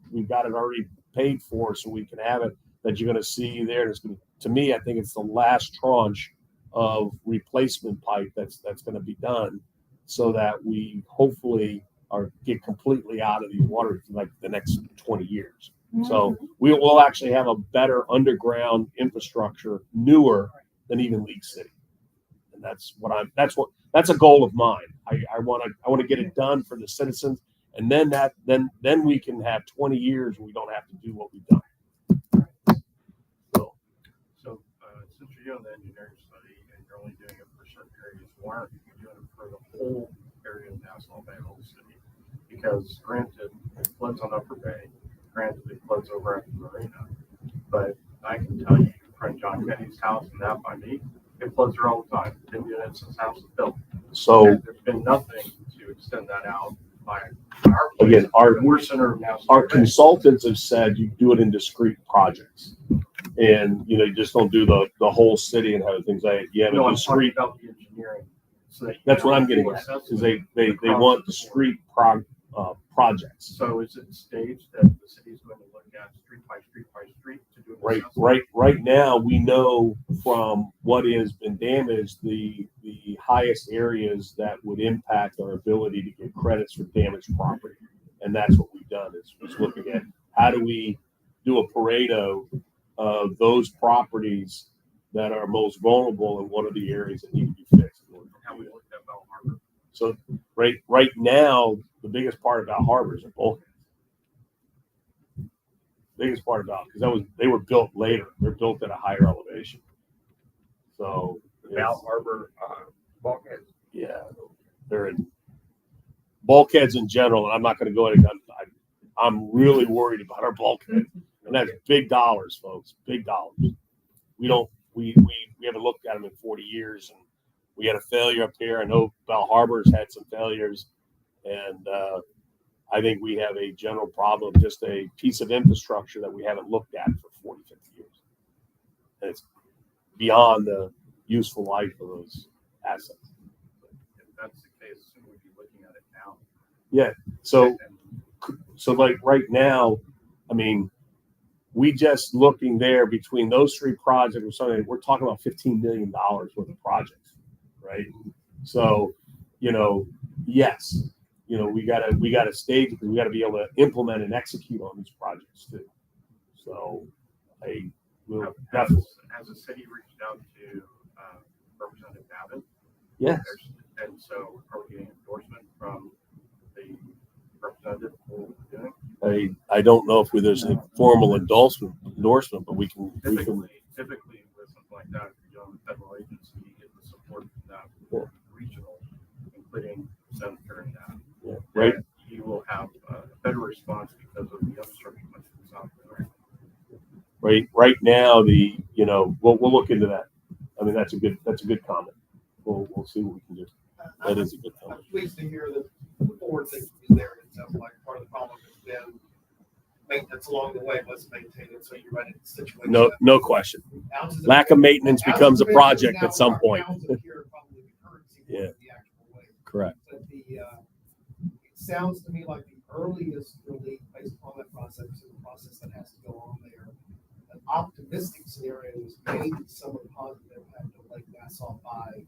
we've got it already paid for, so we can have it. That you're going to see there. And it's going to me, I think it's the last tranche of replacement pipe that's going to be done, so that we hopefully get completely out of the water for like the next 20 years. So we will actually have a better underground infrastructure, newer than even League City. And that's a goal of mine. I want to get it done for the citizens, and then we can have 20 years and we don't have to do what we've done. So since you're doing the engineering study and you're only doing it for certain areas, why aren't you doing it for the whole area of Nassau Bay, whole city? Because granted, it floods on Upper Bay. Granted, it floods over at the marina. But I can tell you, friend John Kenny's house and that by me, it floods there all the time. Been doing it since the house was built. So And there's been nothing to extend that out by our place. again, We're center of Nassau our Bay. consultants have said you do it in discrete projects, and you just don't do the whole city and have things like you have No, a I'm talking discrete. about the engineering. So that you That's can what I'm have getting full at, is assessment they across want the board. discrete projects. So is it staged that the city is going to look at street by street to do an assessment? Right now, we know from what has been damaged, the highest areas that would impact our ability to get credits for damaged property. And that's what we've done, is looking at how do we do a Pareto of those properties that are most vulnerable, and what are the areas that need to be fixed. How we looked at Bell Harbor. So right now, the biggest part about harbors are bulkheads. Biggest part about, because they were built later. They're built at a higher elevation. So Bell Harbor, bulkheads. yeah, they're in bulkheads in general, and I'm not going to go into. I'm really worried about our bulkhead, and that's big dollars, folks. Big dollars. We haven't looked at them in 40 years, and we had a failure up here. I know Bell Harbor's had some failures, and I think we have a general problem, just a piece of infrastructure that we haven't looked at for 40, 50 years. And it's beyond the useful life of those assets. If that's the case, we'd be looking at it now. Yeah. So like right now, I mean, we just looking there between those 3 projects or something, we're talking about $15 million worth of projects, right? So, yes, we gotta stage, because we gotta be able to implement and execute on these projects too. So I will definitely. Has the city reached out to Representative Davin? Yes. And so are we getting endorsement from the representative for what we're doing? I don't know if there's a formal endorsement, but we can. Typically with something like that, if you're dealing with federal agency, you get the support from that regional, including senator and that. Yeah, right. You will have a better response because of the infrastructure much out there. Right now, we'll look into that. I mean, that's a good comment. We'll see what we can do. That is a good comment. I'm pleased to hear that the board thinking is there. It sounds like part of the problem has been maintenance along the way. Let's maintain it so you run into situations. No question. Lack of maintenance becomes a project at some point. Yeah. Correct. But it sounds to me like the earliest relief based upon that process is the process that has to go on there. An optimistic scenario is maybe some of the positive impact of Lake Nassau by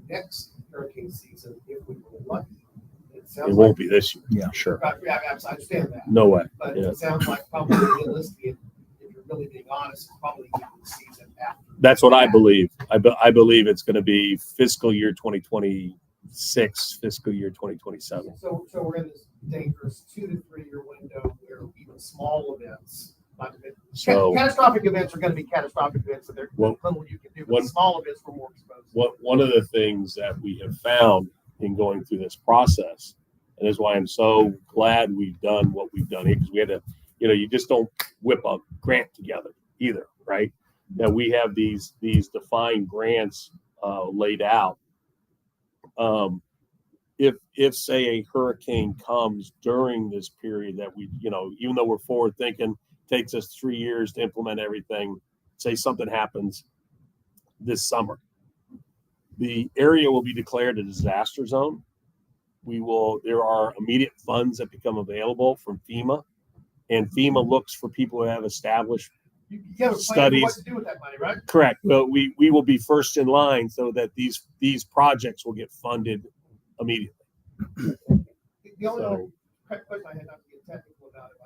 next hurricane season if we were lucky. It sounds It like, won't be this year. Yeah. Sure. I understand that. No way. But Yeah. it sounds like probably realistic, if you're really being honest, it's probably even the season after. That's what I believe. I believe it's going to be fiscal year 2026, fiscal year 2027. So we're in this dangerous 2 to 3 year window where even small events, not to So catastrophic events are going to be catastrophic events, and there's Well, little you can do. But one- small events were more exposed. one of the things that we have found in going through this process, and is why I'm so glad we've done what we've done here, because we had to, you just don't whip a grant together either, right? That we have these defined grants laid out. If say a hurricane comes during this period that we, even though we're forward thinking, takes us 3 years to implement everything, say something happens this summer, the area will be declared a disaster zone. There are immediate funds that become available from FEMA, and FEMA looks for people who have established You have a plan for studies. what to do with that money, right? Correct. But we will be first in line so that these projects will get funded immediately. The only So- question I had, not to get technical about it,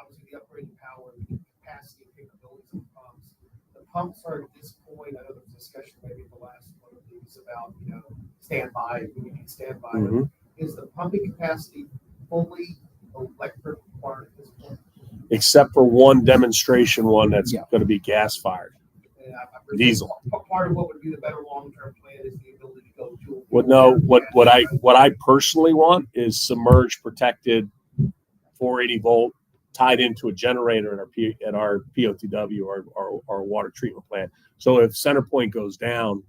obviously the upgrading power and the capacity and capabilities of the pumps. The pumps are at this point, I know there was discussion maybe in the last one of these about, standby, we need standby. Mhm. Is the pumping capacity fully electric required at this point? Except for one demonstration one that's Yeah. going to be gas fired. And I presume Diesel. Part of what would be the better long-term plan is the ability to go to. What I personally want is submerged, protected, 480 volt, tied into a generator at our POTW, our water treatment plant. So if center point goes down,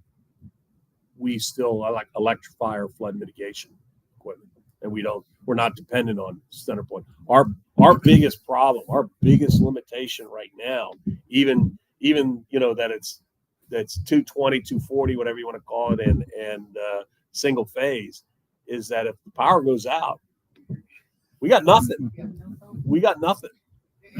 we still like electrify our flood mitigation equipment, and we're not dependent on center point. Our biggest problem, our biggest limitation right now, even that's 220, 240, whatever you want to call it, and single phase, is that if the power goes out, we got nothing. We got nothing,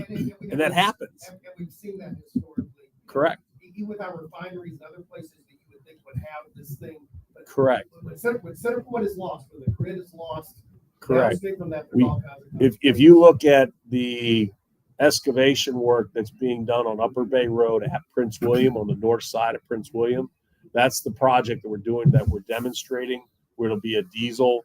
and that happens. And we've seen that historically. Correct. Even with our refineries and other places that you would think would have this thing. But Correct. When center point is lost, when the grid is lost. Correct. downstream from that, there's all kinds of If you look at the excavation work that's being done on Upper Bay Road at Prince William, on the north side of Prince William, that's the project that we're doing, that we're demonstrating, where it'll be a diesel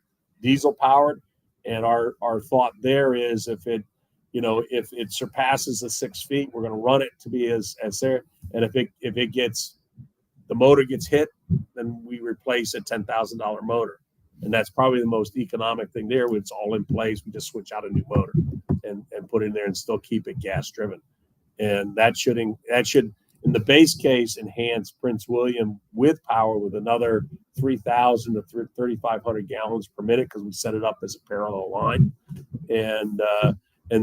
powered. And our thought there is if it surpasses the 6 feet, we're going to run it to be as there. And if the motor gets hit, then we replace a $10,000 motor. And that's probably the most economic thing there. When it's all in place, we just switch out a new motor and put in there and still keep it gas driven. And that should, in the base case, enhance Prince William with power with another 3,000 to 3,500 gallons per minute, because we set it up as a parallel line. And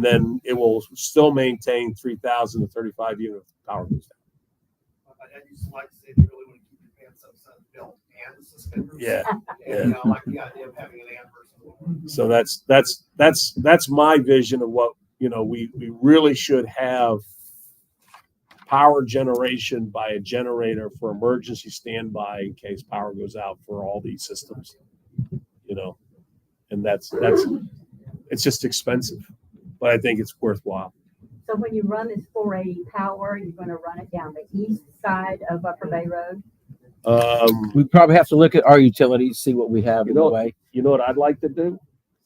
then it will still maintain 3,000 to 35 units of power goes down. I used to like to say if you really want to keep your pants up, belt and suspenders. Yeah. And I like the idea of having an amp or something. So that's my vision of what, we really should have power generation by a generator for emergency standby in case power goes out for all these systems, and that's it's just expensive, but I think it's worthwhile. So when you run this 480 power, you're going to run it down the east side of Upper Bay Road? We probably have to look at our utilities, see what we have You in the know- way. You know what I'd like to do?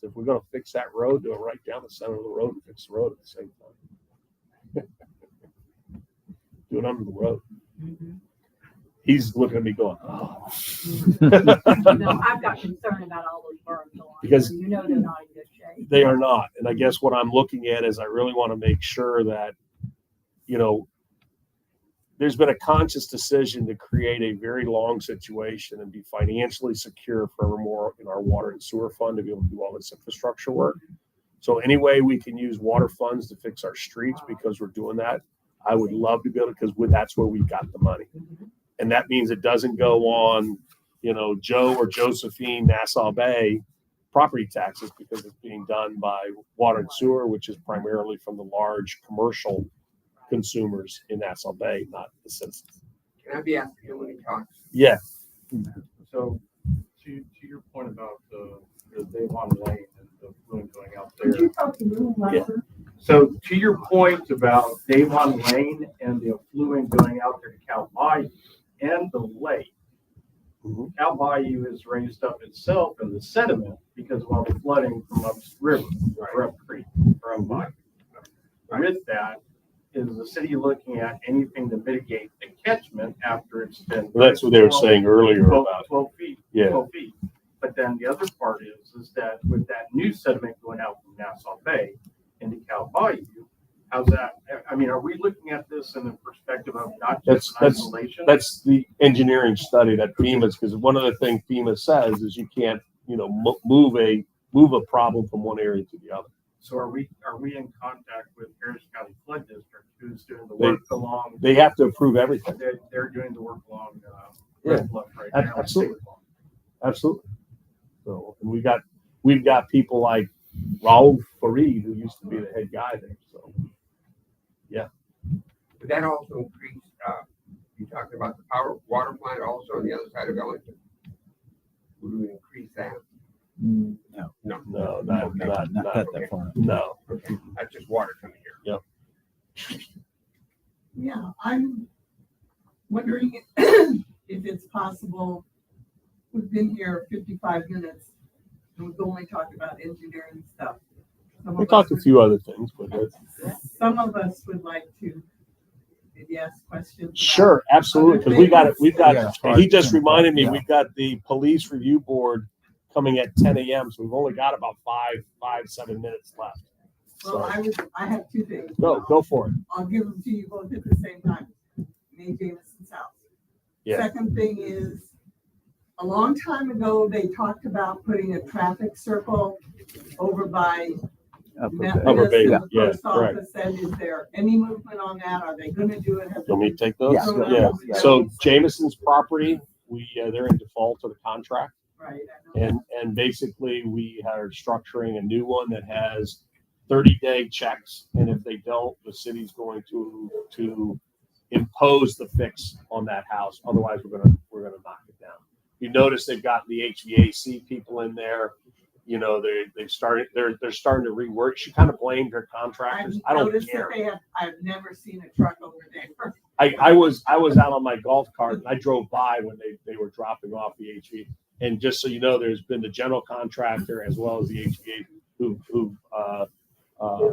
If we're going to fix that road, do it right down the center of the road and fix the road at the same time. Do it under the road. He's looking at me going, oh. No, I've got concern about all those berms along Because- there. You know they're not in good shape. They are not. And I guess what I'm looking at is I really want to make sure that, there's been a conscious decision to create a very long situation and be financially secure forevermore in our water and sewer fund to be able to do all this infrastructure work. So any way we can use water funds to fix our streets because we're doing that, I would love to be able to, because that's where we got the money. And that means it doesn't go on, Joe or Josephine, Nassau Bay, property taxes because it's being done by water and sewer, which is primarily from the large commercial consumers in Nassau Bay, not the citizens. Can I be asked to when he talks? Yeah. So to your point about the Devon Lane and the fluid going out there. Could you talk a little louder? So to your point about Devon Lane and the affluent going out there to Cal Bayou and the lake, Cal Bayou has raised up itself in the sediment because of all the flooding from upriver or up creek or up bayou. With that, is the city looking at anything to mitigate the catchment after it's been? Well, that's what they were saying earlier 12, about 12 feet. Yeah. 12 feet. But then the other part is that with that new sediment going out from Nassau Bay into Cal Bayou, how's that? I mean, are we looking at this in the perspective of not just isolation? That's the engineering study that FEMA's, because one of the things FEMA says is you can't, move a problem from one area to the other. So are we in contact with Harris County Flood District, who's doing the work along? They have to approve everything. They're doing the work along Yeah. Red Bluff right now. Absolutely. Absolutely. So, and we've got people like Raul Farid, who used to be the head guy there. So, yeah. Would that also increase, you talking about the water plant also on the other side of Ellington? Would we increase that? No, No, not that far. No. Okay, that's just water coming here. Yeah, I'm wondering if it's possible. We've been here 55 minutes and we've only talked about engineering stuff. We talked a few other things, but Some of us would like to maybe ask questions. about sure, absolutely, because we've got. Yeah, And he just reminded me, yeah. we've got the police review board coming at 10 a.m. So we've only got about 7 minutes left. Well, So I have two things. go for it. I'll give them to you both at the same time. May Jameson's house. Yeah. Second thing is, a long time ago, they talked about putting a traffic circle over by Methodist Upper Bay, and the yeah, post office. And is there any movement on that? Are they gonna do it? Have You want me to take those? Yeah. So Jameson's property, they're in default of the contract. Right. I know. And basically we are structuring a new one that has 30-day checks. And if they don't, the city's going to impose the fix on that house. Otherwise, we're gonna knock it down. You notice they've got the HVAC people in there. They're starting to rework. She kind of blamed her contractors. I don't noticed care. that I've never seen a truck over there. I was out on my golf cart and I drove by when they were dropping off the HV. And just so you know, there's been the general contractor as well as the HVA who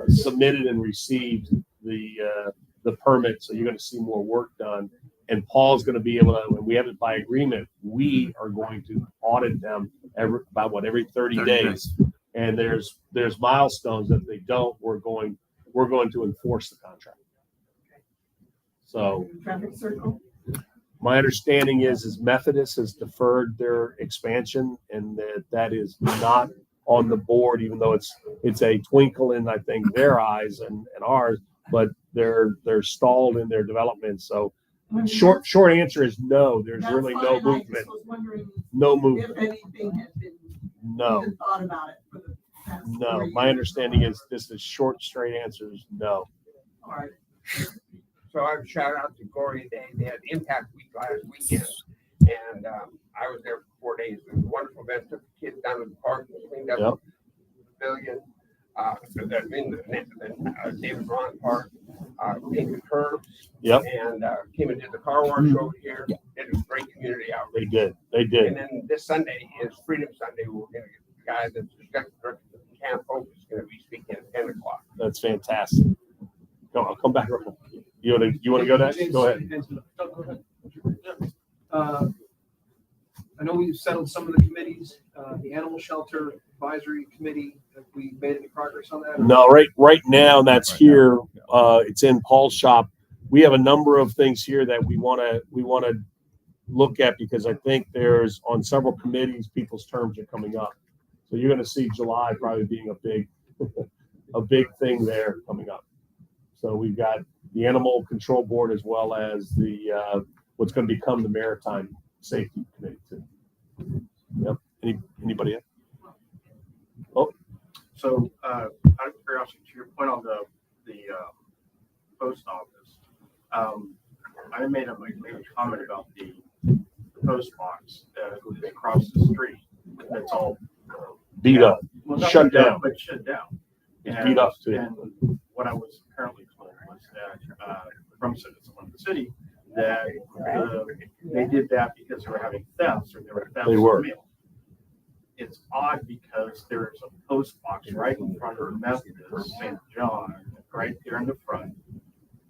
submitted and received the permit. So you're going to see more work done. And Paul's going to be able to, and we have it by agreement, we are going to audit them every 30 days. And there's milestones that if they don't, we're going to enforce the contract. So Traffic circle. my understanding is Methodist has deferred their expansion and that is not on the board, even though it's a twinkle in, I think, their eyes and ours, but they're stalled in their development. So short answer is no, there's That's really fine. no I movement. just was wondering No if movement. anything had been No, even thought about it for the past 4 no. years. My understanding is this is short, straight answer is no. All right. So I would shout out to Gloria Day. They had Impact Week last weekend. And I was there for 4 days. It was a wonderful event. Took the kids down to the park and cleaned up the pavilion. David Ron Park, painted curbs. Yep. And came and did the car wash over here. It was a great community outreach. They did. And then this Sunday is Freedom Sunday. We're going to get the guy that's the executive director of Camp Hope is going to be speaking at 10 o'clock. That's fantastic. I'll come back. You want to go next? Go ahead. I know we've settled some of the committees, the animal shelter advisory committee. Have we made any progress on that? No, right now that's here. It's in Paul's shop. We have a number of things here that we want to look at because I think there's on several committees people's terms are coming up. So you're going to see July probably being a big thing there coming up. So we've got the animal control board as well as the what's going to become the maritime safety committee too. Yep. Anybody else? So, out of curiosity, to your point on the post office, I made a comment about the post box across the street. That's all Beat up, well, not shut beat up, down. but shut down. It's beat up too. And what I was apparently told was that from citizens of the city that they did that because they were having thefts or they were thefts They of were. mail. It's odd because there's a post box right in front of Methodist St. John, right there in the front.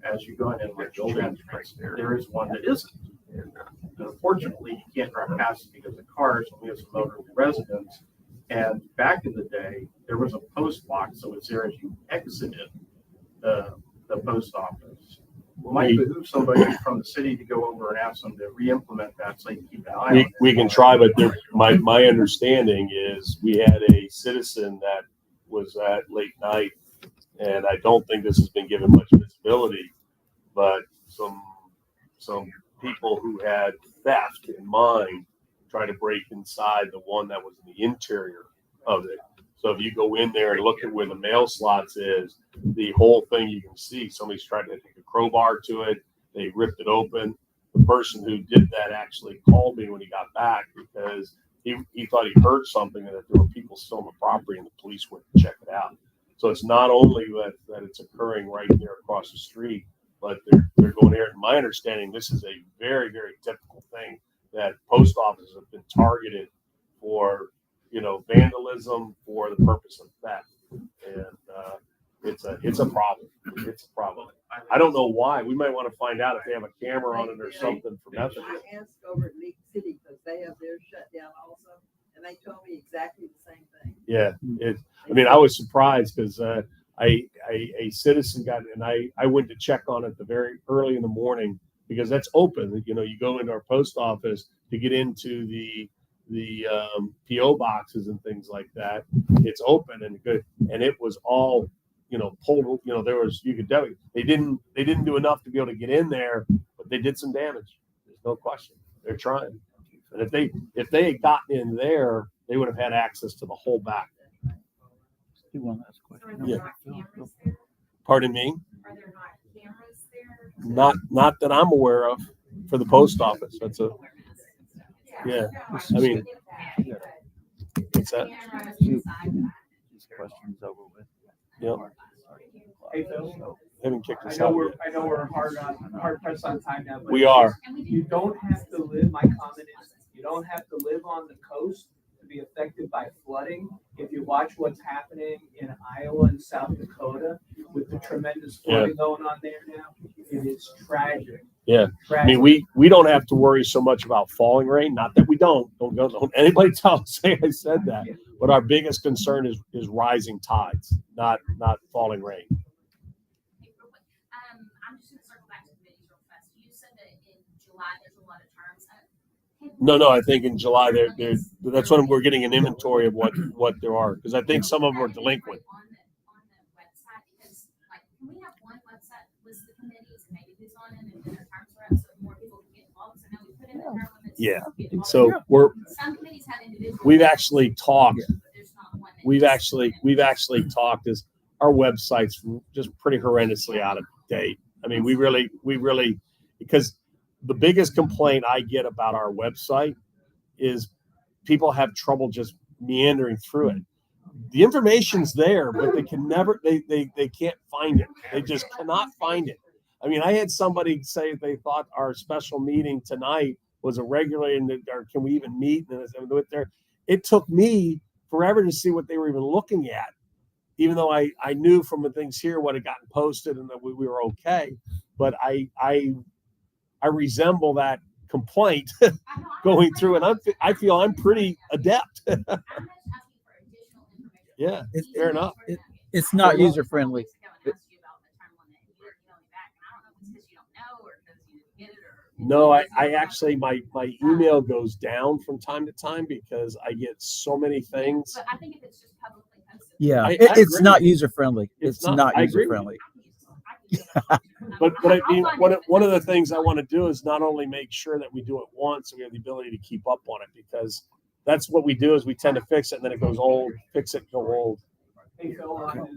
As you go in and like the old entrance, there is one that isn't. And unfortunately, you can't drive past it because of cars, and we have some elderly residents. And back in the day, there was a post box that was there as you exited the post office. Might behoove somebody from the city to go over and ask them to re-implement that so you can keep an eye on it. We can try, but my understanding is we had a citizen that was at late night, and I don't think this has been given much visibility, but some people who had theft in mind tried to break inside the one that was in the interior of it. So if you go in there and look at where the mail slots is, the whole thing you can see, somebody's tried to take a crowbar to it. They ripped it open. The person who did that actually called me when he got back because he thought he heard something and that there were people still on the property and the police went to check it out. So it's not only that it's occurring right there across the street, but they're going there. And my understanding, this is a very, very typical thing that post offices have been targeted for, vandalism for the purpose of theft. And it's a problem. It's a problem. I don't know why. We might want to find out if they have a camera on it or something for Methodist. I asked over at League City because they have theirs shut down also, and they told me exactly the same thing. Yeah, I was surprised because a citizen got and I went to check on it the very early in the morning because that's open. You go into our post office to get into the PO boxes and things like that. It's open and good, and it was all pulled. There was you could definitely they didn't do enough to be able to get in there, but they did some damage. There's no question. They're trying, and if they had gotten in there, they would have had access to the whole back. One last question. Are there not cameras there? Pardon me? Are there not cameras there? Not that I'm aware of for the post office. That's a yeah. I mean, what's that? These questions over with. Yep. Hey, Phil. Haven't kicked I us know out we're yet. I know we're hard pressed on time now. But We are. You don't have to live. My comment is you don't have to live on the coast to be affected by flooding. If you watch what's happening in Iowa and South Dakota with the tremendous flooding going on there now, it is tragic. Yeah. Tragic. I mean, we don't have to worry so much about falling rain. Not that we don't. Don't anybody say I said that. But our biggest concern is rising tides, not falling rain. I'm just gonna circle back to the videos real fast. You said that in July there's a lot of terms. No, I think in July that's when we're getting an inventory of what there are because I think some of them are delinquent. On the website, because can we have one website list the committees and maybe who's on it and when their terms are up so more people can get involved? So I know we put in the term limits. Yeah. Get involved. So Some committees have individual. we've actually talked. but there's not one that We've just- actually talked as our website's just pretty horrendously out of date. I mean, we really because the biggest complaint I get about our website is people have trouble just meandering through it. The information's there, but they can never they can't find it. They just cannot find it. I mean, I had somebody say they thought our special meeting tonight was a regular and or can we even meet? And it took me forever to see what they were even looking at, even though I knew from the things here what had gotten posted and that we were okay. But I resemble that complaint going through, and I feel I'm pretty adept. I'm just asking for additional information. Yeah, fair enough. It's not user friendly. No, I actually my email goes down from time to time because I get so many things. But I think if it's just publicly posted. Yeah, I it's agree. not user friendly. It's It's not. not I user agree with friendly. But I mean, one of the things I want to do is not only make sure that we do it once, we have the ability to keep up on it because that's what we do is we tend to fix it and then it goes old, fix it, go old. Hey, Phil,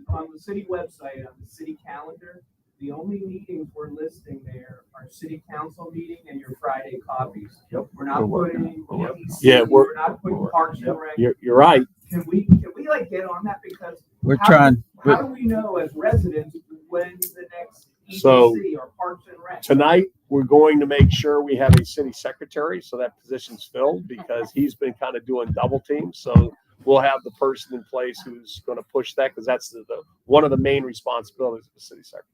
on the city website, on the city calendar, the only meetings we're listing there are city council meeting and your Friday coffees. Yep. We're not We're putting EDC, Yeah, we're not putting Parks and Rec. You're right. Can we like get on that, because We're how- trying. how do we know as residents when the next So- EDC or Parks and Rec? Tonight, we're going to make sure we have a city secretary, so that position's filled, because he's been kind of doing double teams. So we'll have the person in place who's going to push that, because that's the one of the main responsibilities of the city secretary.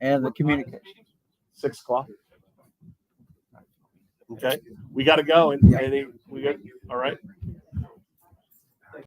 And the communication. 6 o'clock. Okay, we got to go. And Yeah. we got, all right.